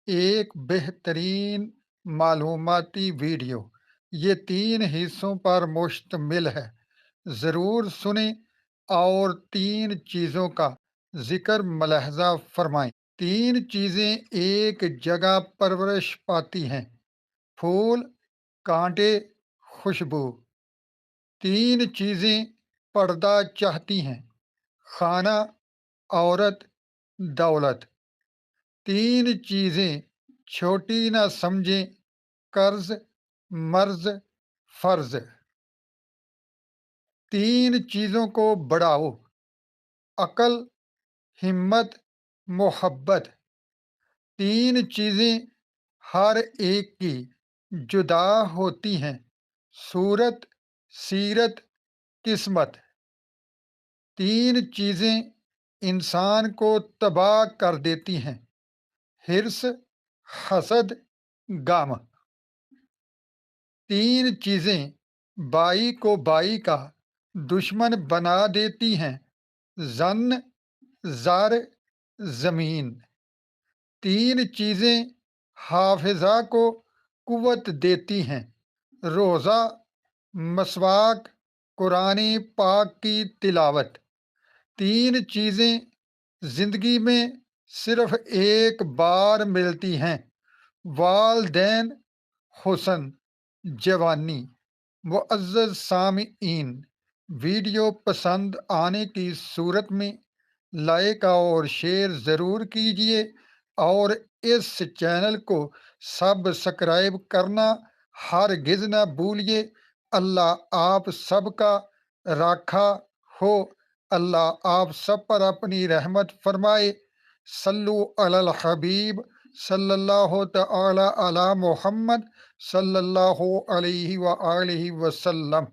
ایک بہترین معلوماتی ویڈیو یہ 3 حصوں پر مشتمل ہے۔ ضرور سنیں اور 3 چیزوں کا ذکر ملاحظہ فرمائیں۔ 3 چیزیں ایک جگہ پرورش پاتی ہیں: پھول، کانٹے، خوشبو۔ 3 چیزیں پردہ چاہتی ہیں: کھانا، عورت، دولت۔ 3 چیزیں چھوٹی نہ سمجھیں: قرض، مرض، فرض۔ 3 چیزوں کو بڑھاؤ: عقل، ہمت، محبت۔ 3 چیزیں ہر ایک کی جدا ہوتی ہیں: صورت، سیرت، قسمت۔ 3 چیزیں انسان کو تباہ کر دیتی ہیں: حرص، حسد، غم۔ 3 چیزیں بائی کو بائی کا دشمن بنا دیتی ہیں: ظن، زر، زمین۔ 3 چیزیں حافظہ کو قوت دیتی ہیں: روزہ، مسواک، قرآن پاک کی تلاوت۔ 3 چیزیں زندگی میں صرف ایک بار ملتی ہیں: والدین، حسن، جوانی۔ معزز سامعین، ویڈیو پسند آنے کی صورت میں لائک اور شیئر ضرور کیجیے اور اس چینل کو سبسکرائب کرنا ہرگز نہ بھولیے۔ اللہ آپ سب کا راکھا ہو۔ اللہ آپ سب پر اپنی رحمت فرمائے۔ صلو علی الحبیب صلی اللہ تعالی علی محمد صلی اللہ علیہ وآلہ وسلم۔